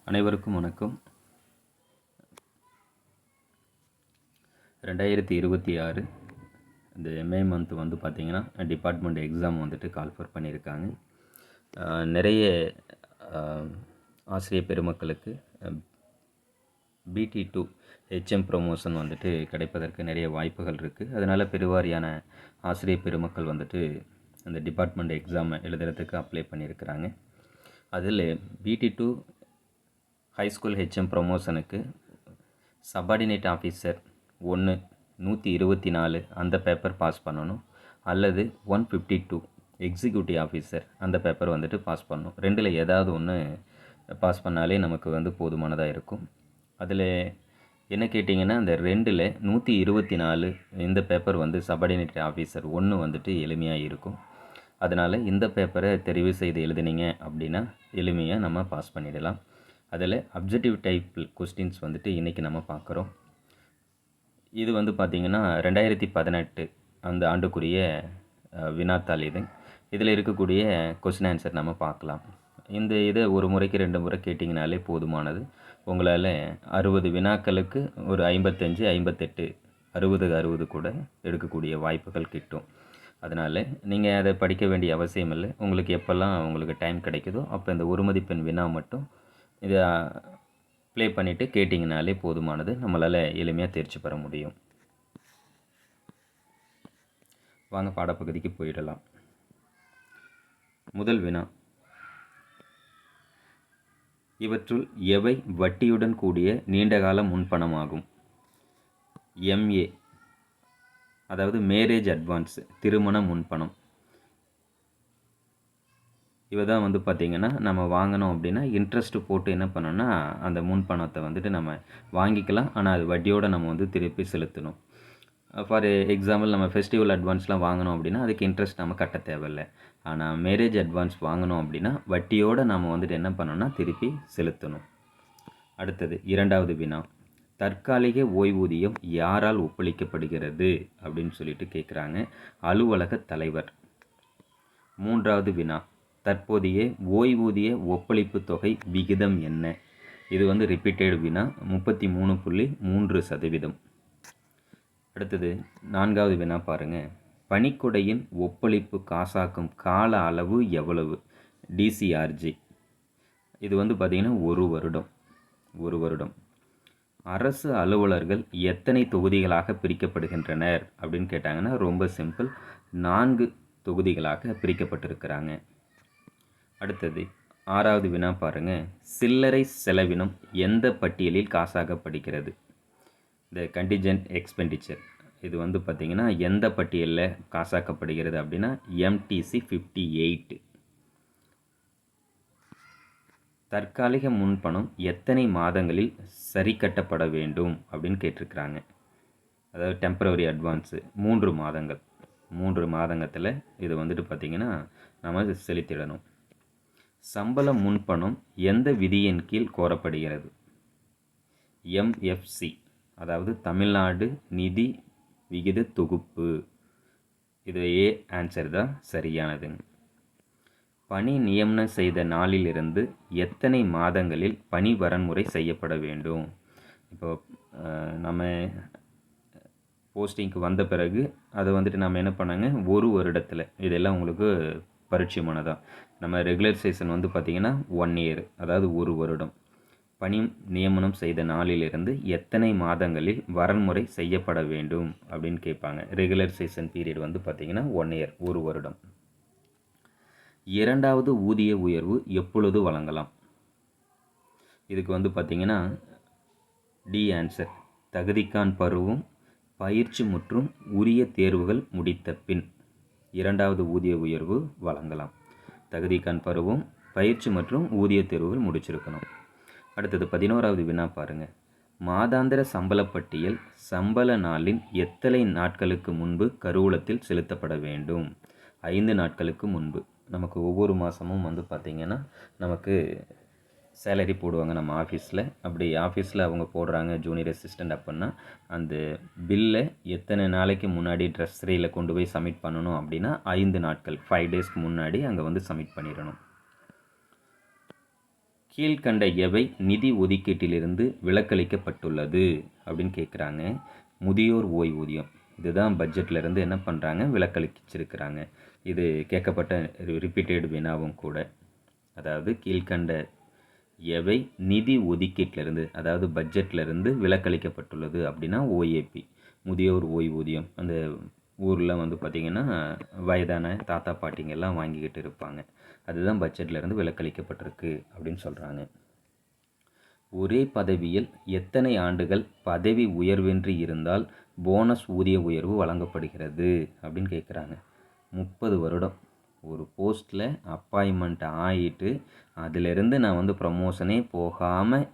அனைவருக்கும் வணக்கம். 2026 இந்த மே மந்த் வந்து பார்த்திங்கன்னா டிபார்ட்மெண்ட் எக்ஸாம் வந்துட்டு கால்ஃபர் பண்ணியிருக்காங்க. நிறைய ஆசிரியர் பெருமக்களுக்கு BT2 HM ப்ரொமோஷன் வந்துட்டு கிடைப்பதற்கு நிறைய வாய்ப்புகள் இருக்குது. அதனால் பெருவாரியான ஆசிரியர் பெருமக்கள் வந்துட்டு அந்த டிபார்ட்மெண்ட் எக்ஸாமை எழுதுறதுக்கு அப்ளை பண்ணியிருக்கிறாங்க. அதில் BT2 ஹைஸ்கூல் HM ப்ரொமோஷனுக்கு சபார்டினேட் ஆஃபீஸர் 124 அந்த பேப்பர் பாஸ் பண்ணணும், அல்லது 152 எக்ஸிக்யூட்டிவ் ஆஃபீஸர் அந்த பேப்பர் வந்துட்டு பாஸ் பண்ணணும். ரெண்டில் ஏதாவது ஒன்று பாஸ் பண்ணாலே நமக்கு வந்து போதுமானதாக இருக்கும். அதில் என்ன கேட்டிங்கன்னா, அந்த ரெண்டில் 124 இந்த பேப்பர் வந்து சபார்டினேட் ஆஃபீஸர் 1 வந்துட்டு எளிமையாக இருக்கும். அதனால் இந்த பேப்பரை தெரிவு செய்து எழுதினீங்க அப்படின்னா எளிமையாக நம்ம பாஸ் பண்ணிடலாம். அதில் அப்ஜெக்டிவ் டைப் கொஸ்டின்ஸ் வந்துட்டு இன்றைக்கி நம்ம பார்க்குறோம். இது வந்து பார்த்திங்கன்னா 2018 அந்த ஆண்டுக்குரிய வினாத்தாள் இது. இதில் இருக்கக்கூடிய கொஸ்டின் ஆன்சர் நம்ம பார்க்கலாம். இந்த இதை ஒரு முறைக்கு 2 முறை கேட்டிங்கனாலே போதுமானது. உங்களால் 60 வினாக்களுக்கு ஒரு 55, 58, 60 கூட எடுக்கக்கூடிய வாய்ப்புகள் கிட்டும். அதனால் நீங்கள் அதை படிக்க வேண்டிய அவசியம் இல்லை. உங்களுக்கு எப்போல்லாம் உங்களுக்கு டைம் கிடைக்குதோ அப்போ இந்த ஒரு மதிப்பெண் வினா மட்டும் இதை ப்ளே பண்ணிவிட்டு கேட்டிங்கனாலே போதுமானது. நம்மளால் எளிமையாக தேர்ச்சி பெற முடியும். வாங்க பாடப்பகுதிக்கு போயிடலாம். முதல் வினா, இவற்றுள் எவை வட்டியுடன் கூடிய நீண்டகால முன்பணமாகும்? MA அதாவது மேரேஜ் அட்வான்ஸ், திருமண முன்பணம். இவை தான் வந்து பார்த்திங்கன்னா நம்ம வாங்கினோம் அப்படின்னா இன்ட்ரெஸ்ட்டு போட்டு என்ன பண்ணோன்னா அந்த முன்பணத்தை வந்துட்டு நம்ம வாங்கிக்கலாம். ஆனால் அது வட்டியோடு நம்ம வந்து திருப்பி செலுத்தணும். ஃபார் எக்ஸாம்பிள் நம்ம ஃபெஸ்டிவல் அட்வான்ஸ்லாம் வாங்கினோம் அப்படின்னா அதுக்கு இன்ட்ரெஸ்ட் நம்ம கட்ட தேவையில்லை. ஆனால் மேரேஜ் அட்வான்ஸ் வாங்கினோம் அப்படின்னா வட்டியோடு நம்ம வந்துட்டு என்ன பண்ணோன்னா திருப்பி செலுத்தணும். அடுத்தது இரண்டாவது வினா, தற்காலிக ஓய்வூதியம் யாரால் ஒப்பளிக்கப்படுகிறது அப்படின்னு சொல்லிட்டு கேட்குறாங்க. அலுவலக தலைவர். மூன்றாவது வினா, தற்போதைய ஓய்வூதிய ஒப்பளிப்பு தொகை விகிதம் என்ன? இது வந்து ரிப்பீட்டட் வினா, 33.3%. அடுத்தது நான்காவது வினா பாருங்கள். பணிக்கொடையின் ஒப்பளிப்பு காசாக்கும் கால அளவு எவ்வளவு? DCRG. இது வந்து பார்த்திங்கன்னா ஒரு வருடம். அரசு அலுவலர்கள் எத்தனை தொகுதிகளாக பிரிக்கப்படுகின்றனர் அப்படின்னு கேட்டாங்கன்னா ரொம்ப சிம்பிள், 4 தொகுதிகளாக பிரிக்கப்பட்டிருக்கிறாங்க. அடுத்தது ஆறாவது வினா பாருங்கள். சில்லறை செலவினம் எந்த பட்டியலில் காசாக்கப்படுகிறது? இந்த கண்டிஜென்ட் எக்ஸ்பெண்டிச்சர் இது வந்து பார்த்திங்கன்னா எந்த பட்டியலில் காசாக்கப்படுகிறது அப்படின்னா MTC 58. தற்காலிக முன்பணம் எத்தனை மாதங்களில் சரி கட்டப்பட வேண்டும் அப்படின்னு கேட்டிருக்கிறாங்க. அதாவது டெம்பரவரி அட்வான்ஸு 3 மாதங்கள். 3 மாதங்கத்தில் இது வந்துட்டு பார்த்திங்கன்னா நம்ம செலுத்திடணும். சம்பள முன்பணம் எந்த விதியின் கீழ் கோரப்படுகிறது? MFC அதாவது தமிழ்நாடு நிதி விகித தொகுப்பு. இது A ஆன்சர் தான் சரியானது. பணி நியமனம் செய்த நாளிலிருந்து எத்தனை மாதங்களில் பணி வரன்முறை செய்யப்பட வேண்டும்? இப்போ நம்ம போஸ்டிங்க்கு வந்த பிறகு அதை வந்துட்டு நம்ம என்ன பண்ணாங்க, ஒரு வருடத்தில், இதெல்லாம் உங்களுக்கு பரிட்சயமானதான். நம்ம ரெகுலரைசேஷன் வந்து பார்த்திங்கன்னா 1 year, அதாவது ஒரு வருடம். பணி நியமனம் செய்த நாளிலிருந்து எத்தனை மாதங்களில் வரன்முறை செய்யப்பட வேண்டும் அப்படின்னு கேட்பாங்க. ரெகுலரைசேஷன் பீரியட் வந்து பார்த்திங்கன்னா 1 year, ஒரு வருடம். இரண்டாவது ஊதிய உயர்வு எப்பொழுது வழங்கலாம்? இதுக்கு வந்து பார்த்திங்கன்னா D ஆன்சர், தகுதிக்கான் பருவம், பயிற்சி மற்றும் உரிய தேர்வுகள் முடித்த பின் இரண்டாவது ஊதிய உயர்வு வழங்கலாம். தகுதிக்கான் பருவம், பயிற்சி மற்றும் ஊதிய தேர்வுகள் முடிச்சிருக்கணும். அடுத்தது 11வது வினா பாருங்கள். மாதாந்திர சம்பள பட்டியல் சம்பள நாளின் எத்தனை நாட்களுக்கு முன்பு கருவூலத்தில் செலுத்தப்பட வேண்டும்? 5 நாட்களுக்கு முன்பு. நமக்கு ஒவ்வொரு மாதமும் வந்து பார்த்திங்கன்னா நமக்கு சேலரி போடுவாங்க நம்ம ஆஃபீஸில். அப்படி ஆஃபீஸில் அவங்க போடுறாங்க ஜூனியர் அசிஸ்டண்ட் அப்படின்னா அந்த பில்லை எத்தனை நாளைக்கு முன்னாடி ட்ரெஸ்ஸரியில் கொண்டு போய் சப்மிட் பண்ணணும் அப்படின்னா 5 நாட்கள், 5 days முன்னாடி அங்கே வந்து சப்மிட் பண்ணிடணும். கீழ்கண்ட எவை நிதி ஒதுக்கீட்டிலிருந்து விலக்களிக்கப்பட்டுள்ளது அப்படின்னு கேட்குறாங்க. முதியோர் ஓய்வூதியம் இதுதான் பட்ஜெட்டில் இருந்து என்ன பண்ணுறாங்க, விலக்களிச்சிருக்கிறாங்க. இது கேட்கப்பட்ட ரிப்பீட்டட் வினாவும் கூட. அதாவது கீழ்கண்ட எவை நிதி ஒதுக்கீட்டிலிருந்து, அதாவது பட்ஜெட்லேருந்து விலக்களிக்கப்பட்டுள்ளது அப்படின்னா ஓஏபி, முதியோர் ஓய்வூதியம். அந்த ஊரில் வந்து பார்த்திங்கன்னா வயதான தாத்தா பாட்டிங்கெல்லாம் வாங்கிக்கிட்டு இருப்பாங்க. அதுதான் பட்ஜெட்லேருந்து விலக்களிக்கப்பட்டிருக்கு அப்படின்னு சொல்கிறாங்க. ஒரே பதவியில் எத்தனை ஆண்டுகள் பதவி உயர்வின்றி இருந்தால் போனஸ் ஊதிய உயர்வு வழங்கப்படுகிறது அப்படின்னு கேட்குறாங்க. 30 வருடம் ஒரு போஸ்ட்டில் அப்பாயின்மெண்ட் ஆகிட்டு அதிலிருந்து நான் வந்து ப்ரமோஷனே போகாமல்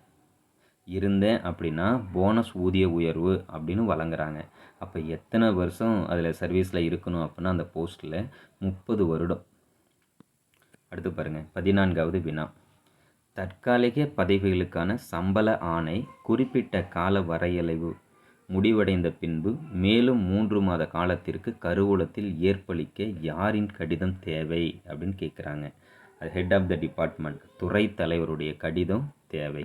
இருந்தேன் அப்படின்னா போனஸ் ஊதிய உயர்வு அப்படின்னு வழங்குறாங்க. அப்போ எத்தனை வருஷம் அதில் சர்வீஸில் இருக்கணும் அப்படின்னா அந்த போஸ்ட்டில் 30 வருடம். அடுத்து பாருங்கள், 14வது வினா. தற்காலிக பதவிகளுக்கான சம்பள ஆணை குறிப்பிட்ட கால வரையளவு முடிவடைந்த பின்பு மேலும் 3 மாத காலத்திற்கு கருவூலத்தில் ஏற்பளிக்க யாரின் கடிதம் தேவை அப்படின்னு கேட்குறாங்க. அது ஹெட் ஆஃப் த டிபார்ட்மெண்ட், துறை தலைவருடைய கடிதம் தேவை.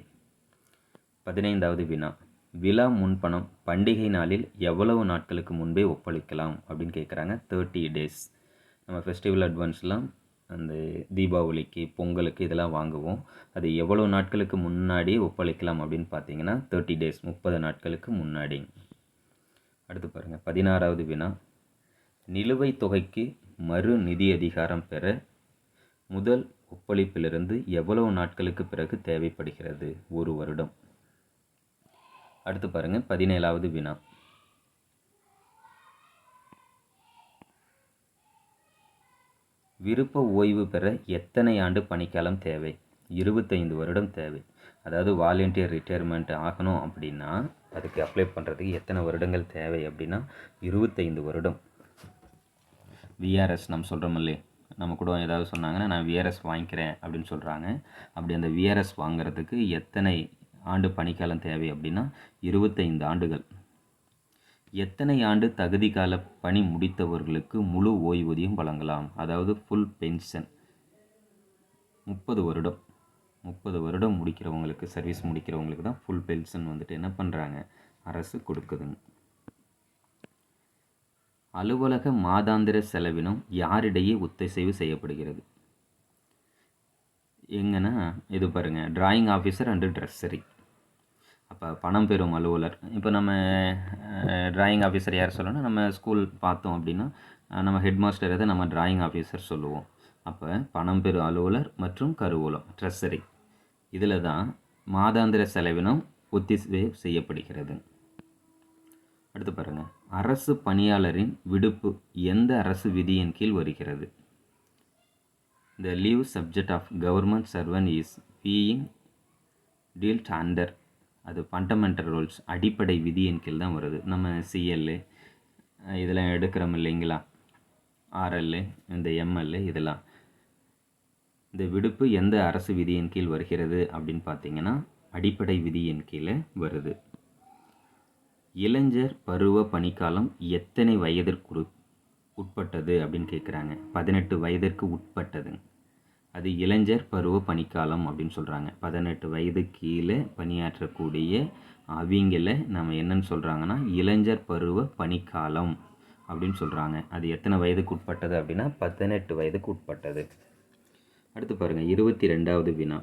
15வது வினா. விழா முன்பணம் பண்டிகை நாளில் எவ்வளவு நாட்களுக்கு முன்பே ஒப்பளிக்கலாம் அப்படின்னு கேட்குறாங்க. 30 days. நம்ம ஃபெஸ்டிவல் அட்வான்ஸ்லாம் அந்த தீபாவளிக்கு பொங்கலுக்கு இதெல்லாம் வாங்குவோம். அது எவ்வளோ நாட்களுக்கு முன்னாடி ஒப்பளிக்கலாம் அப்படின்னு பார்த்தீங்கன்னா 30 days, 30 நாட்களுக்கு முன்னாடி. அடுத்து பாருங்கள், 16வது வினா. நிலுவைத் தொகைக்கு மறு நிதி அதிகாரம் பெற முதல் ஒப்பளிப்பிலிருந்து எவ்வளவு நாட்களுக்கு பிறகு தேவைப்படுகிறது? 1 வருடம். அடுத்து பாருங்கள், 17வது வினா. விருப்ப ஓய்வு பெற எத்தனை ஆண்டு பணிக்காலம் தேவை? 25 வருடம் தேவை. அதாவது வாலண்டியர் ரிட்டையர்மெண்ட் ஆகணும் அப்படின்னா அதுக்கு அப்ளை பண்ணுறதுக்கு எத்தனை வருடங்கள் தேவை அப்படின்னா 25 வருடம். விஆர்எஸ் நம்ம சொல்கிறோம் இல்லையே, நம்ம கூட ஏதாவது சொன்னாங்கன்னா நான் விஆர்எஸ் வாங்கிக்கிறேன் அப்படின்னு சொல்கிறாங்க. அப்படி அந்த விஆர்எஸ் வாங்கிறதுக்கு எத்தனை ஆண்டு பணிக்காலம் தேவை அப்படின்னா 25 ஆண்டுகள். எத்தனை ஆண்டு தகுதி கால பணி முடித்தவர்களுக்கு முழு ஓய்வூதியம் வழங்கலாம்? அதாவது ஃபுல் பென்ஷன். 30 வருடம். 30 வருடம் முடிக்கிறவங்களுக்கு, சர்வீஸ் முடிக்கிறவங்களுக்கு தான் ஃபுல் பென்ஷன் வந்துட்டு என்ன பண்ணுறாங்க, அரசு கொடுக்குதுங்க. அலுவலக மாதாந்திர செலவினம் யாரிடையே ஒத்திசைவு செய்யப்படுகிறது? எங்கன்னா இது பாருங்கள், டிராயிங் ஆஃபீஸர் அண்டு ட்ரெஸ்ஸரி. அப்போ பணம் பெறும் அலுவலர். இப்போ நம்ம டிராயிங் ஆஃபீஸர் யார் சொல்லணும்னா, நம்ம ஸ்கூல் பார்த்தோம் அப்படின்னா நம்ம ஹெட் மாஸ்டர் எதை நம்ம டிராயிங் ஆஃபீஸர் சொல்லுவோம். அப்போ பணம் பெறும் அலுவலர் மற்றும் கருவூலம், ட்ரெஸ்ஸரி, இதில் தான் மாதாந்திர செலவினம் ஒத்திசைவு செய்யப்படுகிறது. அடுத்து பாருங்கள், அரசு பணியாளரின் விடுப்பு எந்த அரசு விதியின் கீழ் வருகிறது? The leave subject of government servant is being dealt under, அது ஃபண்டமெண்டல் ரூல்ஸ், அடிப்படை விதியின் கீழ் தான் வருது. நம்ம சிஎல்லு இதெல்லாம் எடுக்கிறோம் இல்லைங்களா, ஆர்எல்லு, இந்த எம்எல்ஏ, இதெல்லாம் இந்த விடுப்பு எந்த அரசு விதியின் கீழ் வருகிறது அப்படின்னு பார்த்தீங்கன்னா அடிப்படை விதியின் கீழே வருது. இளைஞர் பருவ பணிக்காலம் எத்தனை வயதிற்கு உட்பட்டது அப்படின்னு கேட்குறாங்க. 18 வயதிற்கு உட்பட்டது. அது இளைஞர் பருவ பணிக்காலம் அப்படின்னு சொல்கிறாங்க. 18 வயது கீழே பணியாற்றக்கூடிய அவங்கள நம்ம என்னன்னு சொல்கிறாங்கன்னா இளைஞர் பருவ பணிக்காலம் அப்படின்னு சொல்கிறாங்க. அது எத்தனை வயதுக்கு உட்பட்டது அப்படின்னா 18 வயதுக்கு உட்பட்டது. அடுத்து பாருங்கள், 22வது வினா.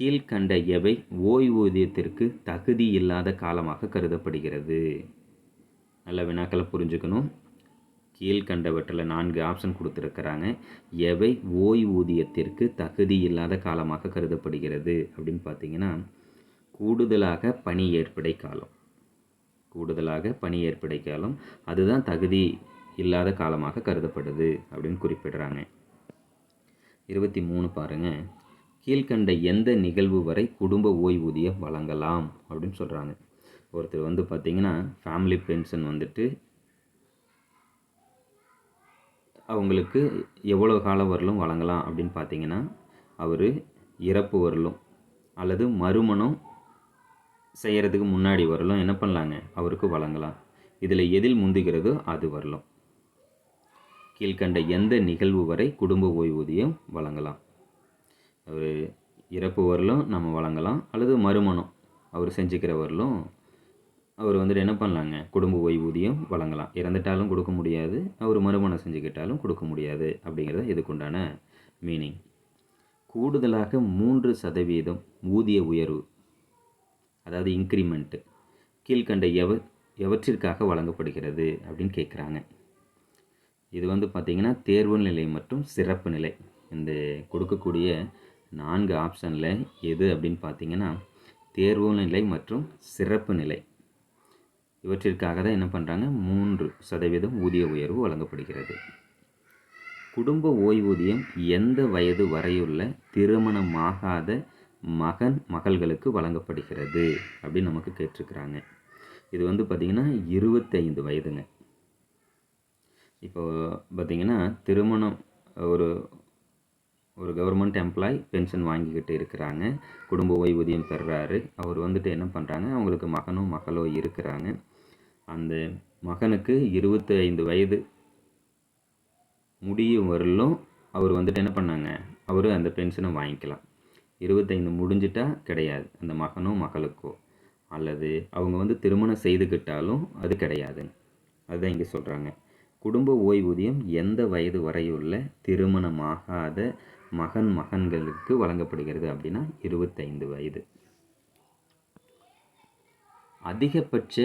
கீழ்கண்ட எவை ஓய்வூதியத்திற்கு தகுதி இல்லாத காலமாக கருதப்படுகிறது? நல்ல வினாக்களை புரிஞ்சுக்கணும். கீழ்கண்டவற்றில் 4 ஆப்ஷன் கொடுத்துருக்கிறாங்க. எவை ஓய்வூதியத்திற்கு தகுதி இல்லாத காலமாக கருதப்படுகிறது அப்படின்னு பார்த்தீங்கன்னா கூடுதலாக பணி ஏற்படை காலம். கூடுதலாக பணி ஏற்படை காலம் அதுதான் தகுதி இல்லாத காலமாக கருதப்படுது அப்படின்னு குறிப்பிடுறாங்க. 23 பாருங்கள், கீழ்கண்ட எந்த நிகழ்வு வரை குடும்ப ஓய்வூதியம் வழங்கலாம் அப்படின்னு சொல்கிறாங்க. ஒருத்தர் வந்து பார்த்திங்கன்னா ஃபேமிலி பென்ஷன் வந்துட்டு அவங்களுக்கு எவ்வளோ காலம் வரலும் வழங்கலாம் அப்படின்னு பார்த்தீங்கன்னா அவர் இறப்பு வரலும் அல்லது மறுமணம் செய்கிறதுக்கு முன்னாடி வரலும் என்ன பண்ணலாங்க, அவருக்கு வழங்கலாம். இதில் எதில் முந்துகிறதோ அது வரலாம். கீழ்கண்ட எந்த நிகழ்வு வரை குடும்ப ஓய்வூதியம் வழங்கலாம்? ஒரு இறப்பு வரலும் நம்ம வழங்கலாம், அல்லது மறுமணம் அவர் செஞ்சுக்கிற வரலும் அவர் வந்துட்டு என்ன பண்ணலாங்க, குடும்ப ஓய்வூதியம் வழங்கலாம். இறந்துட்டாலும் கொடுக்க முடியாது, அவர் மறுமணம் செஞ்சுக்கிட்டாலும் கொடுக்க முடியாது அப்படிங்கிறது இதுக்குண்டான மீனிங். கூடுதலாக 3% ஊதிய உயர்வு, அதாவது இன்க்ரிமெண்ட்டு கீழ்கண்ட எவற்றிற்காக வழங்கப்படுகிறது அப்படின்னு கேட்குறாங்க. இது வந்து பார்த்திங்கன்னா தேர்வு நிலை மற்றும் சிறப்பு நிலை. இந்த கொடுக்கக்கூடிய 4 ஆப்ஷனில் எது அப்படின்னு பார்த்திங்கன்னா தேர்வு நிலை மற்றும் சிறப்பு நிலை. இவற்றிற்காக தான் என்ன பண்ணுறாங்க, 3% ஊதிய உயர்வு வழங்கப்படுகிறது. குடும்ப ஓய்வூதியம் எந்த வயது வரையுள்ள திருமணமாகாத மகன் மகள்களுக்கு வழங்கப்படுகிறது அப்படின்னு நமக்கு கேட்டிருக்கிறாங்க. இது வந்து பார்த்திங்கன்னா 25 வயதுங்க. இப்போ பார்த்திங்கன்னா திருமணம் ஒரு ஒரு கவர்மெண்ட் எம்ப்ளாய் பென்ஷன் வாங்கிக்கிட்டு இருக்கிறாங்க, குடும்ப ஓய்வூதியம் பெறுறாரு. அவர் வந்துட்டு என்ன பண்ணுறாங்க, அவங்களுக்கு மகனோ மகளோ இருக்கிறாங்க. அந்த மகனுக்கு 25 வயது முடியும் வரலும் அவர் வந்துட்டு என்ன பண்ணாங்க, அவர் அந்த பென்ஷனை வாங்கிக்கலாம். 25 முடிஞ்சிட்டா கிடையாது, அந்த மகனோ மகளுக்கோ. அல்லது அவங்க வந்து திருமணம் செய்துக்கிட்டாலும் அது கிடையாது. அதுதான் இங்கே சொல்கிறாங்க. குடும்ப ஓய்வூதியம் எந்த வயது வரையுள்ள திருமணமாகாத மகன் மகன்களுக்கு வழங்கப்படுகிறது அப்படின்னா 25 வயது. அதிகபட்ச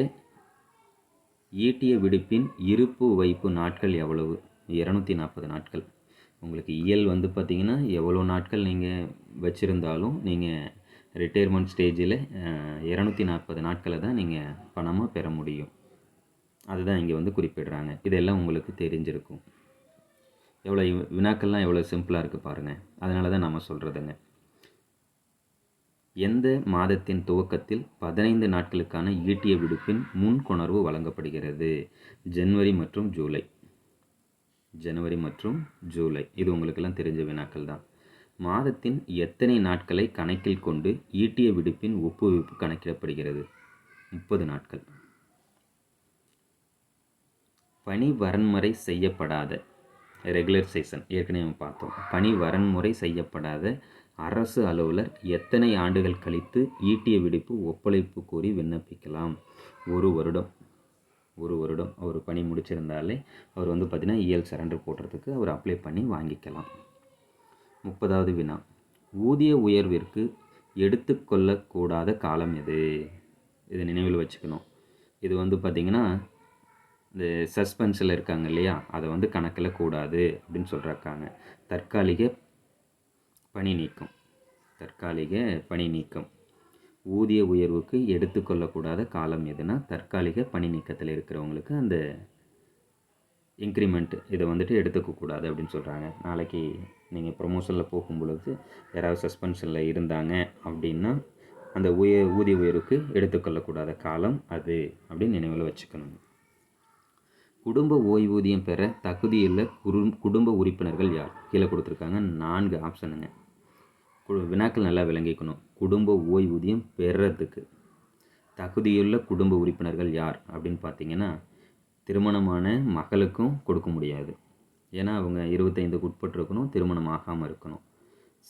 ஈட்டிய விடுப்பின் இருப்பு வைப்பு நாட்கள் எவ்வளவு? 240 நாட்கள். உங்களுக்கு இயல் வந்து பார்த்திங்கன்னா எவ்வளோ நாட்கள் நீங்கள் வச்சுருந்தாலும் நீங்கள் ரிட்டையர்மெண்ட் ஸ்டேஜில் 240 நாட்களை தான் நீங்கள் பணமாக பெற முடியும். அதுதான் இங்கே வந்து குறிப்பிடுறாங்க. இதெல்லாம் உங்களுக்கு தெரிஞ்சிருக்கும். எவ்வளோ வினாக்கள்லாம் எவ்வளோ சிம்பிளாக இருக்குது பாருங்கள். அதனால தான் நம்ம சொல்கிறதுங்க. எந்த மாதத்தின் துவக்கத்தில் 15 நாட்களுக்கான ஈட்டிய விடுப்பின் முன்கொணர்வு வழங்கப்படுகிறது? ஜனவரி மற்றும் ஜூலை. ஜனவரி மற்றும் ஜூலை இது உங்களுக்கெல்லாம் தெரிஞ்ச வினாக்கள் தான். மாதத்தின் எத்தனை நாட்களை கணக்கில் கொண்டு ஈட்டிய விடுப்பின் ஒப்புவிப்பு கணக்கிடப்படுகிறது? 30 நாட்கள். பணி வரன்முறை செய்யப்படாத ரெகுலரைசேஷன் ஏற்கனவே நம்ம பார்த்தோம். பணி வரன்முறை செய்யப்படாத அரசு அலுவலர் எத்தனை ஆண்டுகள் கழித்து ஈட்டிய விடுப்பு ஒப்படைப்பு கோரி விண்ணப்பிக்கலாம்? 1 வருடம். 1 வருடம் அவர் பணி முடிச்சிருந்தாலே அவர் வந்து பார்த்திங்கன்னா இஎல் சரண்டர் போடுறதுக்கு அவர் அப்ளை பண்ணி வாங்கிக்கலாம். 30வது வினா, ஊதிய உயர்விற்கு எடுத்துக்கொள்ளக்கூடாத காலம் எது? இது நினைவில் வச்சுக்கணும். இது வந்து பார்த்திங்கன்னா இந்த சஸ்பென்ஸில் இருக்காங்க இல்லையா, அதை வந்து கணக்கில் கூடாது அப்படின்னு சொல்கிறாங்க. தற்காலிக பணி நீக்கம். தற்காலிக பணி நீக்கம். ஊதிய உயர்வுக்கு எடுத்துக்கொள்ளக்கூடாத காலம் எதுனா தற்காலிக பணி நீக்கத்தில் இருக்கிறவங்களுக்கு அந்த இன்க்ரிமெண்ட் இதை வந்துட்டு எடுத்துக்கக்கூடாது அப்படின்னு சொல்கிறாங்க. நாளைக்கு நீங்கள் ப்ரொமோஷனில் போகும் பொழுது யாராவது சஸ்பென்ஷனில் இருந்தாங்க அப்படின்னா அந்த ஊதிய உயர்வுக்கு எடுத்துக்கொள்ளக்கூடாத காலம் அது அப்படின்னு நினைவில் வச்சுக்கணும். குடும்ப ஓய்வூதியம் பெற தகுதியுள்ள குடும்ப உறுப்பினர்கள் யார்? கீழே கொடுத்துருக்காங்க 4 ஆப்ஷனுங்க. வினாக்கள் நல்லா விளங்கிக்கணும். குடும்ப ஓய்வூதியம் பெறறதுக்கு தகுதியுள்ள குடும்ப உறுப்பினர்கள் யார் அப்படின்னு பார்த்தீங்கன்னா திருமணமான மகளுக்கும் கொடுக்க முடியாது. ஏன்னா அவங்க 25க்கு உட்பட்டிருக்கணும், திருமணம் ஆகாமல் இருக்கணும்.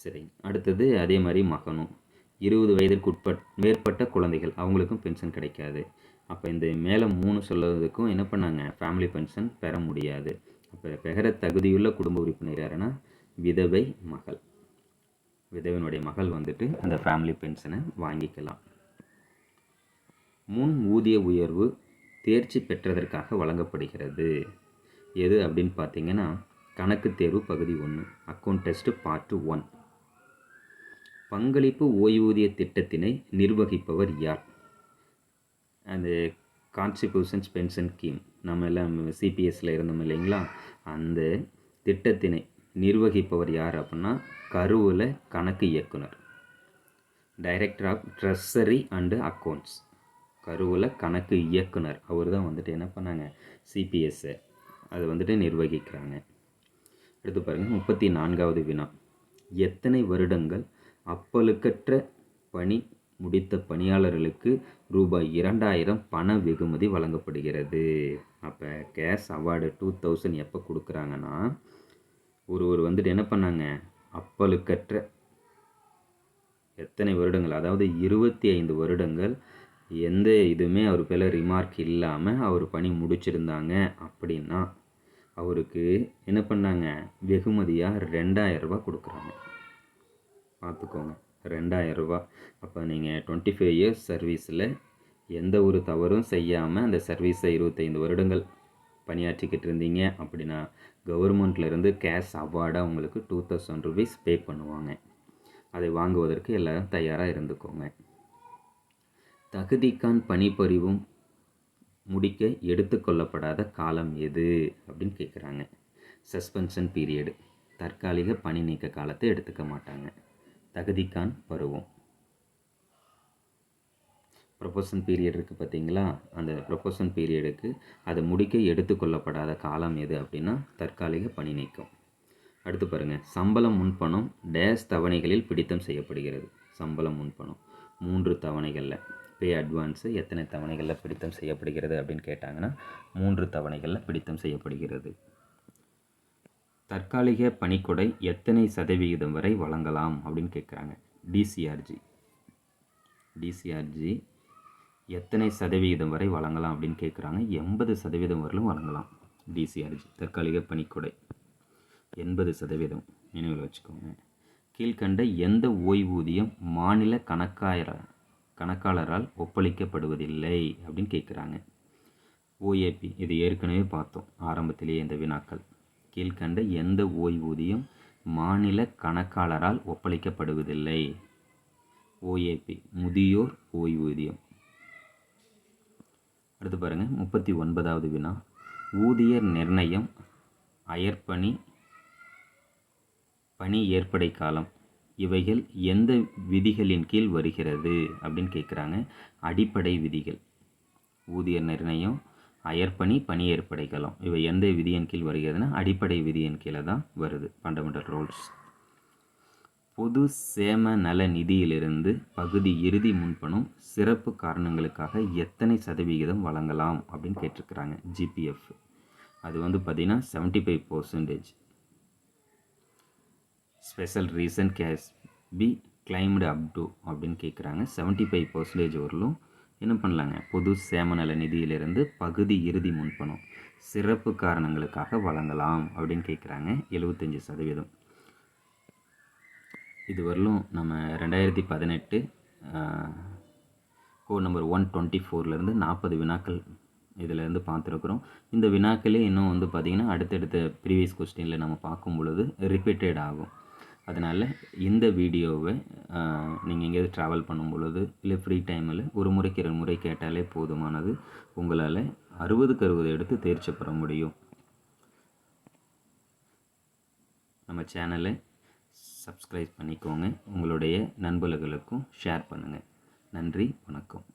சரி, அடுத்தது அதே மாதிரி மகனும் 20 வயதிற்கு மேற்பட்ட குழந்தைகள் அவங்களுக்கும் பென்ஷன் கிடைக்காது. அப்போ இந்த மேலே 3 சொல்லுறதுக்கும் என்ன பண்ணாங்க, ஃபேமிலி பென்ஷன் பெற முடியாது. அப்போ பெற தகுதியுள்ள குடும்ப உறுப்பினர் யாருன்னா விதவை மகள். விதவையினுடைய மகள் வந்துட்டு அந்த ஃபேமிலி பென்ஷனை வாங்கிக்கலாம். முன் ஊதிய உயர்வு தேர்ச்சி பெற்றதற்காக வழங்கப்படுகிறது எது அப்படின்னு பார்த்தீங்கன்னா கணக்கு தேர்வு பகுதி 1 அக்கௌண்ட் டெஸ்ட் பார்ட் 1. பங்களிப்பு ஓய்வூதிய திட்டத்தினை நிர்வகிப்பவர் யார்? அந்த கான்ட்ரிபியூஷன்ஸ் பென்ஷன் ஸ்கீம் நம்ம எல்லாம் சிபிஎஸ்சில் இருந்தோம் இல்லைங்களா, அந்த திட்டத்தினை நிர்வகிப்பவர் யார் அப்படின்னா கருவூல கணக்கு இயக்குனர், director of treasury and accounts. கருவூல கணக்கு இயக்குனர் அவர் தான் வந்துட்டு என்ன பண்ணாங்க, சிபிஎஸ்ஸை அது வந்துட்டு நிர்வகிக்கிறாங்க. எடுத்து பாருங்கள் 34வது வினா, எத்தனை வருடங்கள் அப்பழுக்கற்ற பணி முடித்த பணியாளர்களுக்கு ரூபாய் 2000 பண வெகுமதி வழங்கப்படுகிறது? அப்போ கேஷ் அவார்டு 2000 எப்போ கொடுக்குறாங்கன்னா ஒருவர் வந்துட்டு என்ன பண்ணாங்க, அப்பழுக்கற்ற அத்தனை வருடங்கள், அதாவது 25 வருடங்கள் எந்த இதுவுமே அவர் பேரில் ரிமார்க் இல்லாமல் அவர் பணி முடிச்சிருந்தாங்க அப்படின்னா அவருக்கு என்ன பண்ணாங்க, வெகுமதியாக 2000 ரூபா கொடுக்குறாங்க. பார்த்துக்கோங்க, 2000 ரூபா. அப்போ நீங்கள் 25 இயர்ஸ் சர்வீஸில் எந்த ஒரு தவறும் செய்யாமல் அந்த சர்வீஸை 25 வருடங்கள் பணியாற்றிக்கிட்டு இருந்தீங்க அப்படின்னா கவர்மெண்ட்லேருந்து கேஷ் அவார்டாக உங்களுக்கு 2000 ருபீஸ் பே பண்ணுவாங்க. அதை வாங்குவதற்கு எல்லோரும் தயாராக இருந்துக்கோங்க. தகுதிக்கான் பணிபுரிவும் முடிக்க எடுத்துக்கொள்ளப்படாத காலம் எது அப்படின்னு கேட்குறாங்க. சஸ்பென்ஷன் பீரியடு, தற்காலிக பணி நீக்க காலத்தை எடுத்துக்க மாட்டாங்க. தகுதிக்கான் பருவம், ப்ரொபோஷன் பீரியட் இருக்குது பார்த்தீங்களா, அந்த ப்ரொபோஷன் பீரியடுக்கு அதை முடிக்க எடுத்துக்கொள்ளப்படாத காலம் எது அப்படின்னா தற்காலிக பணி நீக்கம். அடுத்து பாருங்கள், சம்பளம் முன்பணம் டேஷ் தவணைகளில் பிடித்தம் செய்யப்படுகிறது. சம்பளம் முன்பணம் 3 தவணைகளில், பே அட்வான்ஸு எத்தனை தவணைகளில் பிடித்தம் செய்யப்படுகிறது அப்படின்னு கேட்டாங்கன்னா 3 தவணைகளில் பிடித்தம் செய்யப்படுகிறது. தற்காலிக பணிக்கொடை எத்தனை சதவிகிதம் வரை வழங்கலாம் அப்படின்னு கேட்குறாங்க. டிசிஆர்ஜி எத்தனை சதவிகிதம் வரை வழங்கலாம் அப்படின்னு கேட்குறாங்க. 80% வரலும் வழங்கலாம். டிசிஆர்ஜி தற்காலிக பணிக்கொடை 80% நினைவில் வச்சுக்கோங்க. கீழ்கண்ட எந்த ஓய்வூதியம் மாநில கணக்காளரால் ஒப்பளிக்கப்படுவதில்லை அப்படின்னு கேட்குறாங்க. ஓஏபி, இது ஏற்கனவே பார்த்தோம் ஆரம்பத்திலேயே இந்த வினாக்கள். கீழ்கண்ட எந்த ஓய்வூதியம் மாநில கணக்காளரால் ஒப்பளிக்கப்படுவதில்லை? ஓஏபி, முதியோர் ஓய்வூதியம். அடுத்து பாருங்கள், 39வது வினா, ஊதியர் நிர்ணயம், அயற்பணி, பணி ஏற்படை காலம் இவைகள் எந்த விதிகளின் கீழ் வருகிறது அப்படின்னு கேட்குறாங்க. அடிப்படை விதிகள். ஊதியர் நிர்ணயம், அயற்பணி, பணி ஏற்படை காலம் இவை எந்த விதியின் கீழ் வருகிறதுனா அடிப்படை விதியின் கீழே தான் வருது. Fundamental rules. பொது சேம நல நிதியிலிருந்து பகுதி இறுதி முன்பணம் சிறப்பு காரணங்களுக்காக எத்தனை சதவிகிதம் வழங்கலாம் அப்படின்னு கேட்டிருக்கிறாங்க. ஜிபிஎஃப் அது வந்து பார்த்திங்கன்னா 75%. Special reason case be claimed up to அப்படின்னு கேட்குறாங்க. 75% வரலும் என்ன பண்ணலாங்க, பொது சேம நல நிதியிலிருந்து பகுதி இறுதி முன்பணம் சிறப்பு காரணங்களுக்காக வழங்கலாம் அப்படின்னு கேட்குறாங்க. 75%. இது வரலும் நம்ம 2018 கோட் நம்பர் 124 40 வினாக்கள் இதிலேருந்து பார்த்துருக்குறோம். இந்த வினாக்களே இன்னும் வந்து பார்த்திங்கன்னா அடுத்தடுத்த ப்ரீவியஸ் கொஸ்டினில் நம்ம பார்க்கும் பொழுது ரிப்பீட்டட் ஆகும். அதனால் இந்த வீடியோவை நீங்கள் எங்கேயாவது ட்ராவல் பண்ணும் பொழுது இல்லை ஃப்ரீ டைமில் ஒரு முறைக்கு 2 முறை கேட்டாலே போதுமானது. உங்களால் 60க்கு 60 எடுத்து தேர்ச்சி பெற முடியும். நம்ம சேனலை சப்ஸ்கிரைப் பண்ணிக்கோங்க. உங்களுடைய நண்பர்களுக்கும் ஷேர் பண்ணுங்கள். நன்றி, வணக்கம்.